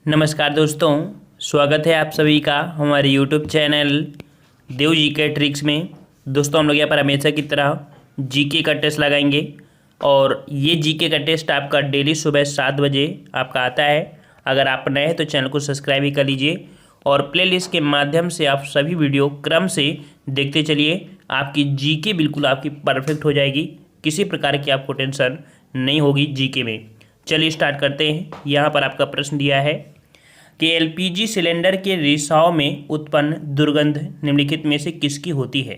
नमस्कार दोस्तों, स्वागत है आप सभी का हमारे YouTube चैनल देव जी के ट्रिक्स में। दोस्तों हम लोग यहाँ पर हमेशा की तरह जीके का टेस्ट लगाएंगे और ये जीके का टेस्ट आपका डेली सुबह 7 बजे आपका आता है। अगर आप नए हैं तो चैनल को सब्सक्राइब ही कर लीजिए और प्लेलिस्ट के माध्यम से आप सभी वीडियो क्रम से देखते चलिए। आपकी जीके बिल्कुल आपकी परफेक्ट हो जाएगी, किसी प्रकार की आपको टेंशन नहीं होगी जीके में। चलिए स्टार्ट करते हैं। यहाँ पर आपका प्रश्न दिया है कि एलपीजी सिलेंडर के रिसाव में उत्पन्न दुर्गंध निम्नलिखित में से किसकी होती है।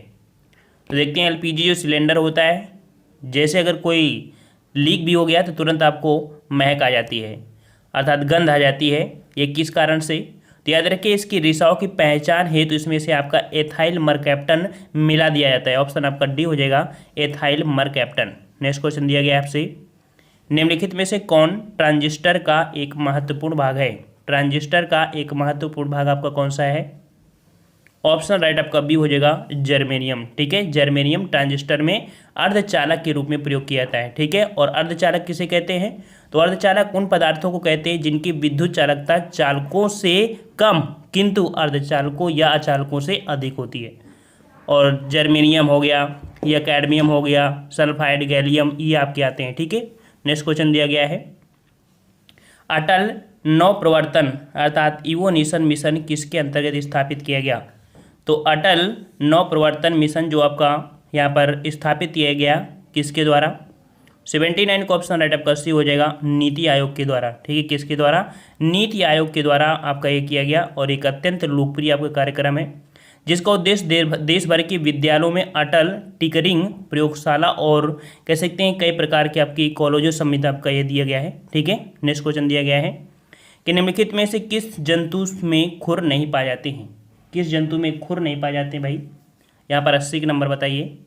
तो देखते हैं, एलपीजी जो सिलेंडर होता है, जैसे अगर कोई लीक भी हो गया तो तुरंत आपको महक आ जाती है, अर्थात गंध आ जाती है। ये किस कारण से? तो याद रखिए, इसकी रिसाव की पहचान है तो इसमें से आपका एथाइल मरकैप्टन मिला दिया जाता है। ऑप्शन आपका डी हो जाएगा, एथाइल मरकैप्टन। नेक्स्ट क्वेश्चन दिया गया आपसे, निम्नलिखित में से कौन ट्रांजिस्टर का एक महत्वपूर्ण भाग है। ट्रांजिस्टर का एक महत्वपूर्ण भाग आपका कौन सा है? ऑप्शन राइट आपका बी हो जाएगा, जर्मेनियम। ठीक है, जर्मेनियम ट्रांजिस्टर में अर्धचालक के रूप में प्रयोग किया जाता है। ठीक है, और अर्धचालक किसे कहते हैं? तो अर्धचालक उन पदार्थों को कहते हैं जिनकी विद्युत चालकता चालकों से कम किंतु अर्धचालकों या अचालकों से अधिक होती है। और जर्मेनियम हो गया या कैडमियम हो गया, सल्फाइड, गैलियम, ये आपके आते हैं। ठीक है, नेक्स्ट क्वेश्चन दिया गया है, अटल नवप्रवर्तन अर्थात इवोल्यूशन मिशन किसके अंतर्गत स्थापित किया गया। तो अटल नवप्रवर्तन मिशन जो आपका यहाँ पर स्थापित किया गया किसके द्वारा? 79 का ऑप्शन राइट आपका सी हो जाएगा, नीति आयोग के द्वारा। ठीक है, किसके द्वारा? नीति आयोग के द्वारा आपका ये किया गया और एक अत्यंत लोकप्रिय आपका कार्यक्रम है जिसका उद्देश्य देश भर के विद्यालयों में अटल टिंकरिंग प्रयोगशाला और कह सकते हैं कई प्रकार के आपकी कॉलेजों समेत आपका ये दिया गया है। ठीक है, नेक्स्ट क्वेश्चन दिया गया है कि निम्नलिखित में से किस जंतु में खुर नहीं पाए जाते हैं। किस जंतु में खुर नहीं पाए जाते हैं भाई? यहाँ पर 80 के नंबर बताइए।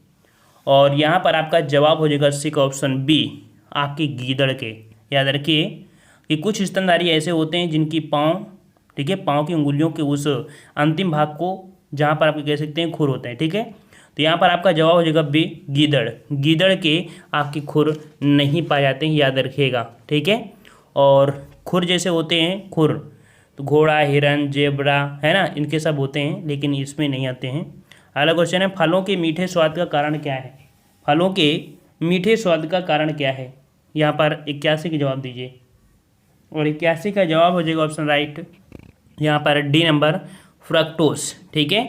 और यहाँ पर आपका जवाब हो जाएगा 80 का ऑप्शन बी, आपकी गीदड़ के। याद रखिए कि कुछ स्तनधारी ऐसे होते हैं जिनकी पाँव, ठीक है, पाँव की उंगलियों के उस अंतिम भाग को जहाँ पर आप कह सकते हैं खुर होते हैं। ठीक है, तो यहाँ पर आपका जवाब हो जाएगा बी, गीदड़। गीदड़ के आपकी खुर नहीं पाए जाते हैं, याद रखिएगा। ठीक है, और खुर जैसे होते हैं खुर तो घोड़ा, हिरन, जेब्रा है ना, इनके सब होते हैं लेकिन इसमें नहीं आते हैं। अगला क्वेश्चन है, फलों के मीठे स्वाद का कारण क्या है। फलों के मीठे स्वाद का कारण क्या है? यहाँ पर 81 का जवाब दीजिए और 81 का जवाब हो जाएगा ऑप्शन राइट यहाँ पर डी नंबर, फ्रक्टोस। ठीक है,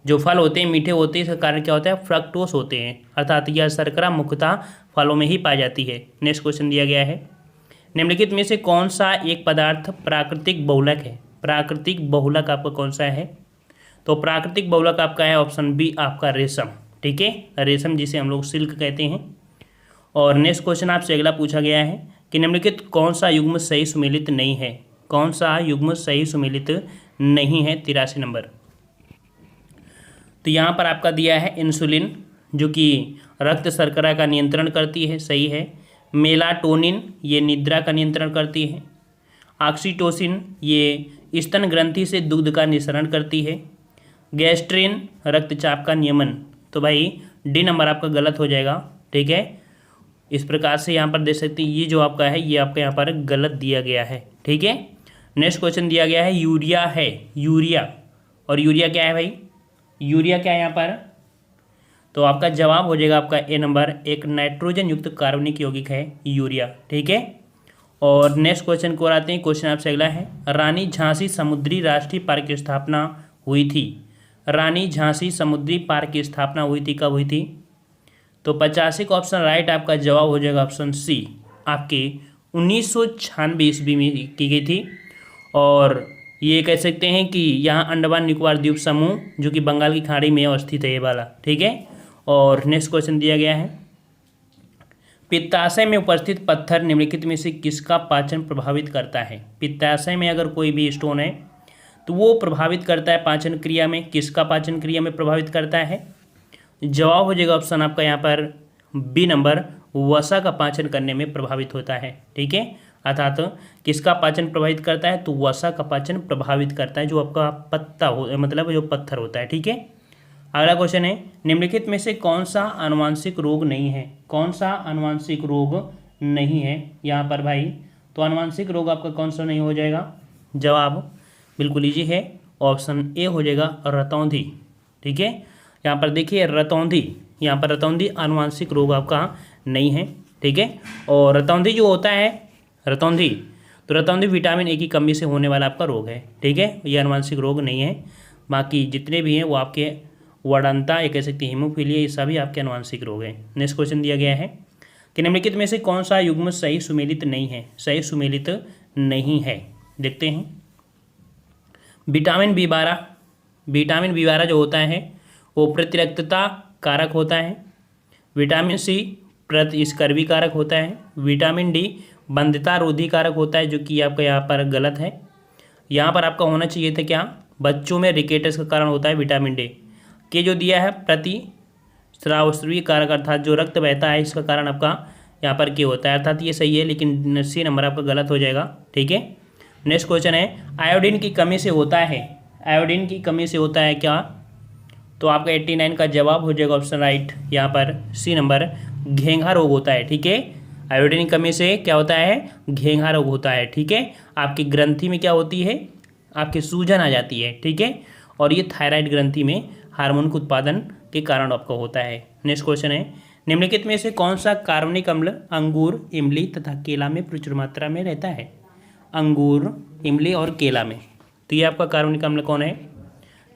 जो फल होते हैं मीठे होते हैं इसका कारण क्या होता है? फ्रक्टोस होते हैं, अर्थात यह शर्करा मुख्यतः फलों में ही पाई जाती है। नेक्स्ट क्वेश्चन दिया गया है, निम्नलिखित में से कौन सा एक पदार्थ प्राकृतिक बहुलक है। प्राकृतिक बहुलक आपका कौन सा है? तो प्राकृतिक बहुलक आपका है ऑप्शन बी, आपका रेशम। ठीक है, रेशम जिसे हम लोग सिल्क कहते हैं। और नेक्स्ट क्वेश्चन आपसे अगला पूछा गया है कि निम्नलिखित कौन सा युग्म सही सुमेलित नहीं है। कौन सा युग्म सही सुमेलित नहीं है? 83 नंबर। तो यहाँ पर आपका दिया है इंसुलिन जो कि रक्त शर्करा का नियंत्रण करती है, सही है। मेलाटोनिन ये निद्रा का नियंत्रण करती है। ऑक्सीटोसिन ये स्तन ग्रंथि से दुग्ध का निःसरण करती है। गैस्ट्रिन रक्तचाप का नियमन। तो भाई डी नंबर आपका गलत हो जाएगा। ठीक है, इस प्रकार से यहाँ पर देख सकते हैं ये जो आपका है ये आपका यहाँ पर गलत दिया गया है। ठीक है, नेक्स्ट क्वेश्चन दिया गया है, यूरिया है, यूरिया। और यूरिया क्या है भाई? यूरिया क्या है यहाँ पर? तो आपका जवाब हो जाएगा आपका ए नंबर, एक नाइट्रोजन युक्त कार्बनिक यौगिक है यूरिया। ठीक है, और नेक्स्ट क्वेश्चन को आते हैं। क्वेश्चन आपसे अगला है, रानी झांसी समुद्री राष्ट्रीय पार्क की स्थापना हुई थी। रानी झांसी समुद्री पार्क की स्थापना हुई थी, कब हुई थी? तो 85 का ऑप्शन राइट आपका जवाब हो जाएगा ऑप्शन सी, आपके 1996 ईस्वी में की गई थी। और ये कह सकते हैं कि यहाँ अंडमान निकोबार द्वीप समूह जो कि बंगाल की खाड़ी में अवस्थित है ये वाला। ठीक है, और नेक्स्ट क्वेश्चन दिया गया है, पित्ताशय में उपस्थित पत्थर निम्नलिखित में से किसका पाचन प्रभावित करता है। पित्ताशय में अगर कोई भी स्टोन है तो वो प्रभावित करता है पाचन क्रिया में, किसका पाचन क्रिया में प्रभावित करता है? जवाब हो जाएगा ऑप्शन आपका यहाँ पर बी नंबर, वसा का पाचन करने में प्रभावित होता है। ठीक है, अर्थात किसका पाचन प्रभावित करता है? तो वसा का पाचन प्रभावित करता है, जो आपका पत्ता हो मतलब जो पत्थर होता है। ठीक है, अगला क्वेश्चन है, निम्नलिखित में से कौन सा आनुवांशिक रोग नहीं है। कौन सा आनुवांशिक रोग नहीं है यहाँ पर भाई? तो आनुवांशिक रोग आपका कौन सा नहीं हो जाएगा? जवाब बिल्कुल ईजी है, ऑप्शन ए हो जाएगा रतौंधी। ठीक है, यहाँ पर देखिए रतौंधी, यहाँ पर रतौंधी आनुवांशिक रोग आपका नहीं है। ठीक है, और रतौंधी जो होता है रतौंधी, तो रतौंधी विटामिन ए की कमी से होने वाला आपका रोग है। ठीक है, ये आनुवांशिक रोग नहीं है। बाकी जितने भी हैं वो आपके वड़नता, ये कह सकते हैं हीमोफीलिया, ये सभी आपके आनुवांशिक रोग हैं। नेक्स्ट क्वेश्चन दिया गया है कि निम्नलिखित में से कौन सा युग्म सही सुमेलित नहीं है? सही सुमेलित नहीं है, देखते हैं। विटामिन बी12, विटामिन बी12 जो होता है वो प्रतिरक्तता कारक होता है। विटामिन सी प्रतिस्कर्वी कारक होता है। विटामिन डी बंधता रोधी कारक होता है, जो कि आपका यहाँ पर गलत है। यहाँ पर आपका होना चाहिए था क्या, बच्चों में रिकेटस का कारण होता है विटामिन डी के, जो दिया है प्रतिस्रावस्वी कारक अर्थात जो रक्त बहता है इसका कारण आपका यहाँ पर के होता है, अर्थात ये सही है, लेकिन सी नंबर आपका गलत हो जाएगा। ठीक है, नेक्स्ट क्वेश्चन है आयोडीन की कमी से होता है, आयोडीन की कमी से होता है क्या? तो आपका 89 का जवाब हो जाएगा ऑप्शन राइट, यहाँ पर सी नंबर घेंघा रोग होता है। ठीक है, आयोडीन की कमी से क्या होता है, घेंघा रोग होता है। ठीक है, आपकी ग्रंथि में क्या होती है, आपकी सूजन आ जाती है। ठीक है, और ये थायराइड ग्रंथि में हार्मोन के उत्पादन के कारण आपका होता है। नेक्स्ट क्वेश्चन है निम्नलिखित में से कौन सा कार्बनिक अम्ल अंगूर, इमली तथा केला में प्रचुर मात्रा में रहता है? अंगूर, इमली और केला में, तो ये आपका कार्बनिक अम्ल कौन है?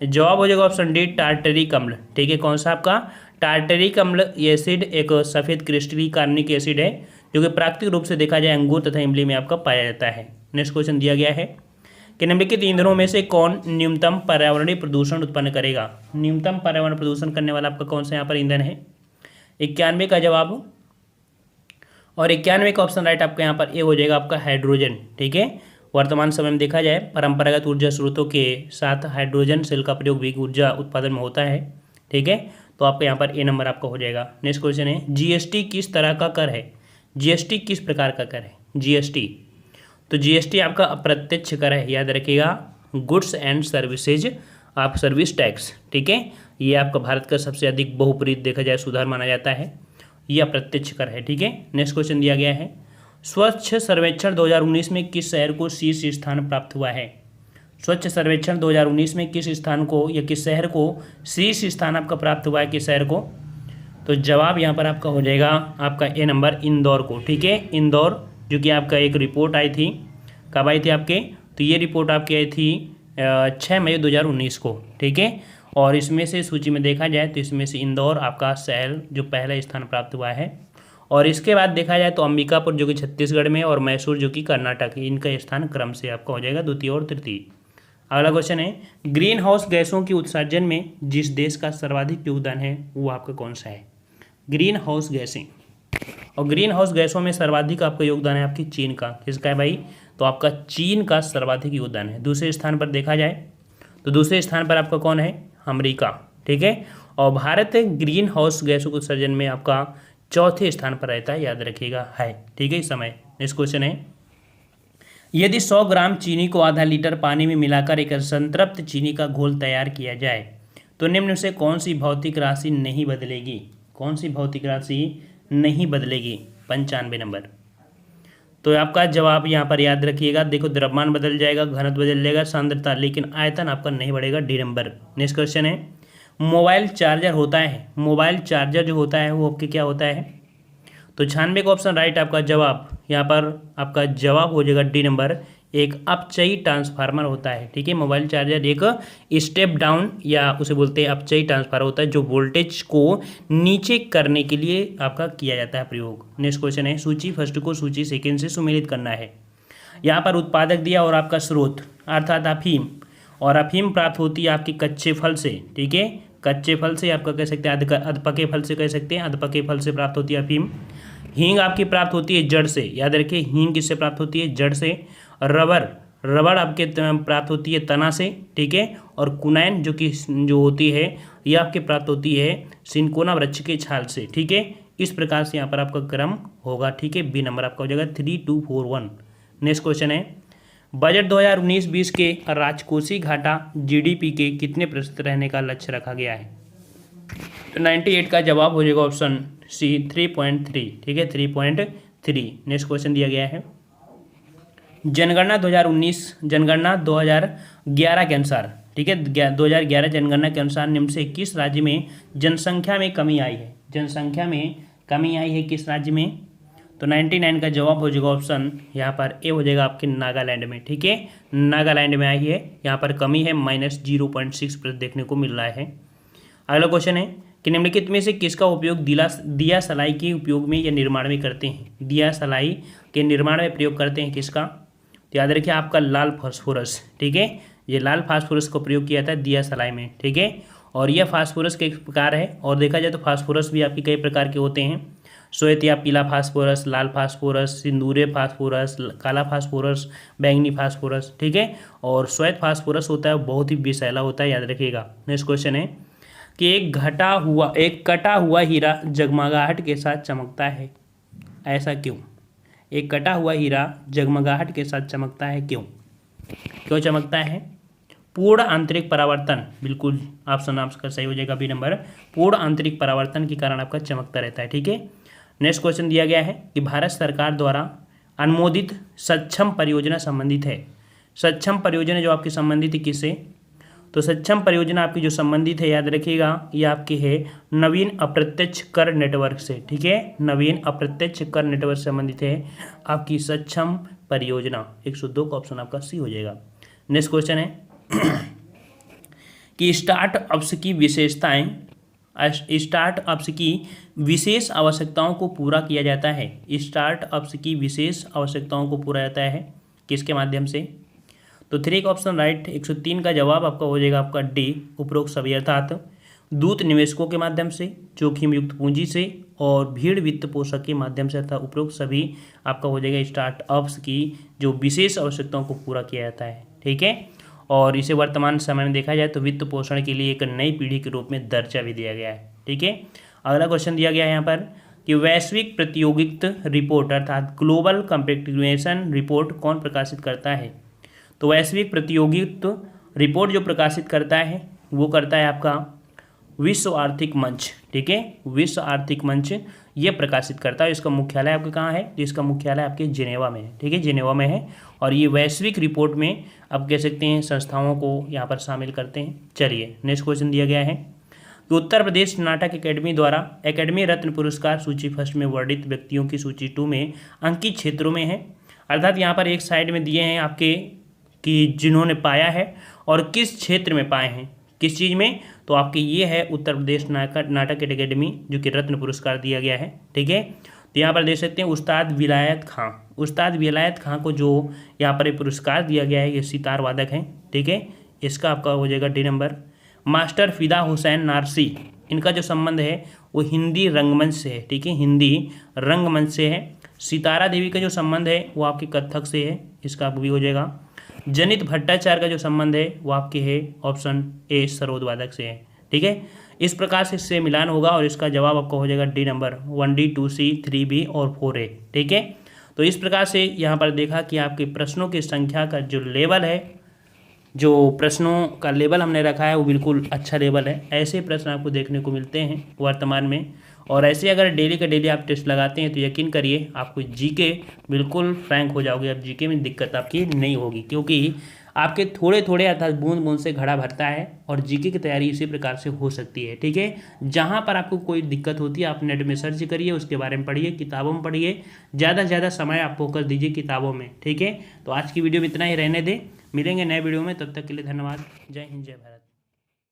जवाब हो जाएगा ऑप्शन डी टार्टरिक अम्ल। ठीक है, कौन सा आपका टार्टरिक अम्ल एसिड एक सफ़ेद क्रिस्टलीय कार्बनिक एसिड है, जो कि प्राकृतिक रूप से देखा जाए अंगूर तथा इमली में आपका पाया जाता है। नेक्स्ट क्वेश्चन दिया गया है कि निम्नलिखित ईंधनों में से कौन न्यूनतम पर्यावरणीय प्रदूषण उत्पन्न करेगा? न्यूनतम पर्यावरण प्रदूषण करने वाला आपका कौन सा यहाँ पर ईंधन है? 91 का जवाब, और 91 का ऑप्शन राइट आपका यहाँ पर ए हो जाएगा आपका हाइड्रोजन। ठीक है, वर्तमान समय में देखा जाए परंपरागत ऊर्जा स्रोतों के साथ हाइड्रोजन सेल का प्रयोग भी ऊर्जा उत्पादन में होता है। ठीक है, तो आपका यहाँ पर ए नंबर आपका हो जाएगा। नेक्स्ट क्वेश्चन है जीएसटी किस तरह का कर है? जीएसटी किस प्रकार का कर है? जीएसटी, तो जीएसटी आपका अप्रत्यक्ष कर है, याद रखिएगा, गुड्स एंड सर्विसेज आप सर्विस टैक्स। ठीक है, ये आपका भारत का सबसे अधिक बहुपरीत देखा जाए सुधार माना जाता है, ये अप्रत्यक्ष कर है। ठीक है, नेक्स्ट क्वेश्चन दिया गया है स्वच्छ सर्वेक्षण 2019 में किस शहर को शीर्ष स्थान प्राप्त हुआ है? स्वच्छ सर्वेक्षण 2019 में किस स्थान को या किस शहर को शीर्ष स्थान आपका प्राप्त हुआ है, किस शहर को? तो जवाब यहाँ पर आपका हो जाएगा आपका ए नंबर इंदौर को। ठीक है, इंदौर, जो कि आपका एक रिपोर्ट आई थी, कब आई थी आपके? तो ये रिपोर्ट आपकी आई थी 6 मई 2019 को। ठीक है, और इसमें से सूची में देखा जाए तो इसमें से इंदौर आपका शहर जो पहला स्थान प्राप्त हुआ है, और इसके बाद देखा जाए तो अंबिकापुर जो कि छत्तीसगढ़ में और मैसूर जो कि कर्नाटक, इनका स्थान क्रम से आपका हो जाएगा द्वितीय और तृतीय। अगला क्वेश्चन है ग्रीन हाउस गैसों की उत्सर्जन में जिस देश का सर्वाधिक योगदान है वो आपका कौन सा है? ग्रीन हाउस गैसें, और ग्रीन हाउस गैसों में सर्वाधिक आपका योगदान है आपकी चीन का। किसका है भाई? तो आपका चीन का सर्वाधिक योगदान है। दूसरे स्थान पर देखा जाए तो दूसरे स्थान पर आपका कौन है? अमेरिका। ठीक है, और भारत ग्रीन हाउस गैसों के उत्सर्जन में आपका चौथे स्थान पर रहता है, याद रखिएगा है। ठीक है, इस समय नेक्स्ट क्वेश्चन है यदि 100 ग्राम चीनी को आधा लीटर पानी में मिलाकर एक संतृप्त चीनी का घोल तैयार किया जाए तो निम्न से कौन सी भौतिक राशि नहीं बदलेगी? कौन सी भौतिक राशि नहीं बदलेगी? 95 नंबर। तो आपका जवाब यहाँ पर याद रखिएगा, देखो द्रव्यमान बदल जाएगा, घनत्व बदल जाएगा, सांद्रता, लेकिन आयतन आपका नहीं बढ़ेगा, डी नंबर। नेक्स्ट क्वेश्चन है मोबाइल चार्जर होता है, मोबाइल चार्जर जो होता है वो आपके क्या होता है? तो 96 का ऑप्शन राइट आपका जवाब, यहाँ पर आपका जवाब हो जाएगा डी नंबर, एक अपचयी ट्रांसफार्मर होता है। ठीक है, मोबाइल चार्जर एक स्टेप डाउन या उसे बोलते हैं अपचयी ट्रांसफार्मर होता है, जो वोल्टेज को नीचे करने के लिए आपका किया जाता है प्रयोग। नेक्स्ट क्वेश्चन है सूची फर्स्ट को सूची सेकेंड से सुमेलित करना है। यहाँ पर उत्पादक दिया और आपका स्रोत अर्थात अफीम, और अफीम प्राप्त होती है आपके कच्चे फल से। ठीक है, कच्चे फल से आपका कह सकते हैं, अधपके फल से कह सकते हैं, अधपके फल से प्राप्त होती है अफीम। हींग आपकी प्राप्त होती है जड़ से, याद रखिए हींग किससे प्राप्त होती है? जड़ से। रबड़ आपके प्राप्त होती है तना से। ठीक है, और कुनैन जो होती है ये आपके प्राप्त होती है सिनकोना वृक्ष के छाल से। ठीक है, इस प्रकार से यहाँ पर आपका क्रम होगा। ठीक है, बी नंबर आपका हो जाएगा 3241। नेक्स्ट क्वेश्चन है बजट 2019-20 के राजकोषीय घाटा जीडीपी के कितने प्रतिशत रहने का लक्ष्य रखा गया है? तो 98 का जवाब हो जाएगा ऑप्शन सी 3.3। ठीक है, 3.3। नेक्स्ट क्वेश्चन दिया गया है जनगणना 2019 जनगणना 2011 के अनुसार, ठीक है, 2011 जनगणना के अनुसार निम्न से किस राज्य में जनसंख्या में कमी आई है? जनसंख्या में कमी आई है किस राज्य में? तो 99 का जवाब हो जाएगा ऑप्शन यहाँ पर ए हो जाएगा आपके नागालैंड में, ठीक है, नागालैंड में आई है, यहाँ पर कमी है -0.6% देखने को मिल रहा है। अगला क्वेश्चन है कि निम्नलिखित में से किसका उपयोग दिया सलाई के उपयोग में या निर्माण में करते हैं? दिया सलाई के निर्माण में प्रयोग करते हैं किसका? तो याद रखिए आपका लाल फास्फोरस, ठीक है, ये लाल फास्फोरस को प्रयोग किया था दिया सलाई में, ठीक है। और यह फास्फोरस के एक प्रकार है, और देखा जाए तो फास्फोरस भी आपके कई प्रकार के होते हैं, श्वेत या पीला फास्फोरस, लाल फास्फोरस, सिंदूरे फास्फोरस, काला फास्फोरस, बैंगनी फास्फोरस, ठीक है। और श्वेत फास्फोरस होता है बहुत ही विषैला होता है, याद रखिएगा। नेक्स्ट क्वेश्चन है कि एक कटा हुआ हीरा जगमगाहट के साथ चमकता है, ऐसा क्यों? एक कटा हुआ हीरा जगमगाहट के साथ चमकता है, क्यों चमकता है? पूर्ण आंतरिक परावर्तन, बिल्कुल ऑप्शन आपका सही हो जाएगा बी नंबर, पूर्ण आंतरिक परावर्तन के कारण आपका चमकता रहता है, ठीक है। नेक्स्ट क्वेश्चन दिया गया है कि भारत सरकार द्वारा अनुमोदित सक्षम परियोजना संबंधित है। सक्षम परियोजना जो आपकी संबंधित है किससे? तो सक्षम परियोजना आपकी जो संबंधित है, याद रखिएगा, ये आपकी है नवीन अप्रत्यक्ष कर नेटवर्क से, ठीक है, नवीन अप्रत्यक्ष कर नेटवर्क से संबंधित है आपकी सक्षम परियोजना। 102 का ऑप्शन आपका सी हो जाएगा। नेक्स्ट क्वेश्चन है कि स्टार्टअप्स की विशेष आवश्यकताओं को पूरा किया जाता है। स्टार्टअप्स की विशेष आवश्यकताओं को पूरा जाता है किसके माध्यम से? तो 3 का ऑप्शन राइट। 103 का जवाब आपका हो जाएगा आपका डी, उपरोक्त सभी, अर्थात दूत निवेशकों के माध्यम से, जोखिम युक्त पूंजी से और भीड़ वित्त पोषक के माध्यम से, अर्थात उपरोक्त सभी आपका हो जाएगा स्टार्टअप्स की जो विशेष आवश्यकताओं को पूरा किया जाता है, ठीक है। और इसे वर्तमान समय में देखा जाए तो वित्त पोषण के लिए एक नई पीढ़ी के रूप में दर्जा भी दिया गया है, ठीक है। अगला क्वेश्चन दिया गया है यहाँ पर कि वैश्विक प्रतियोगिता रिपोर्ट अर्थात ग्लोबल कॉम्पिटिशन रिपोर्ट कौन प्रकाशित करता है? तो वैश्विक प्रतियोगिता रिपोर्ट जो प्रकाशित करता है वो करता है आपका विश्व आर्थिक मंच, ठीक है, विश्व आर्थिक मंच ये प्रकाशित करता है। इसका मुख्यालय आपके कहाँ है? तो इसका मुख्यालय आपके जिनेवा में है, ठीक है, जिनेवा में है। और ये वैश्विक रिपोर्ट में आप कह सकते हैं संस्थाओं को यहाँ पर शामिल करते हैं। चलिए नेक्स्ट क्वेश्चन दिया गया है कि उत्तर प्रदेश नाटक अकेडमी द्वारा अकेडमी रत्न पुरस्कार सूची फर्स्ट में वर्णित व्यक्तियों की सूची 2 में अंकित क्षेत्रों में है, अर्थात यहाँ पर एक साइड में दिए हैं आपके कि जिन्होंने पाया है और किस क्षेत्र में पाए हैं, किस चीज़ में? तो आपके ये है उत्तर प्रदेश नाटक अकेडमी जो कि रत्न पुरस्कार दिया गया है, ठीक है। तो यहाँ पर देख सकते हैं उस्ताद विलायत खां को जो यहाँ पर एक पुरस्कार दिया गया है, ये सितार वादक हैं, ठीक है, इसका आपका हो जाएगा डी नंबर। मास्टर फिदा हुसैन नारसी, इनका जो संबंध है वो हिंदी रंगमंच से है, ठीक है, हिंदी रंगमंच से है। सितारा देवी का जो संबंध है वो आपके कथक से है, इसका भी हो जाएगा। जनित भट्टाचार्य का जो संबंध है वो आपके है ऑप्शन ए सरोद वादक से है, ठीक है। इस प्रकार से इससे मिलान होगा और इसका जवाब आपका हो जाएगा D number 1D 2C 3B और 4A, ठीक है। तो इस प्रकार से यहाँ पर देखा कि आपके प्रश्नों की संख्या का जो लेवल है, जो प्रश्नों का लेवल हमने रखा है वो बिल्कुल अच्छा लेवल है। ऐसे प्रश्न आपको देखने को मिलते हैं वर्तमान में, और ऐसे अगर डेली का डेली आप टेस्ट लगाते हैं तो यकीन करिए आपको जीके बिल्कुल फ्रैंक हो जाओगे। अब जीके में दिक्कत आपकी नहीं होगी, क्योंकि आपके थोड़े थोड़े अर्थात बूंद बूंद से घड़ा भरता है और जीके की तैयारी इसी प्रकार से हो सकती है, ठीक है। जहाँ पर आपको कोई दिक्कत होती है आप नेट में सर्च करिए, उसके बारे में पढ़िए, किताबों में पढ़िए, ज़्यादा से ज़्यादा समय आप फोकस दीजिए किताबों में, ठीक है। तो आज की वीडियो में इतना ही रहने दें, मिलेंगे नए वीडियो में, तब तक के लिए धन्यवाद। जय हिंद, जय भारत।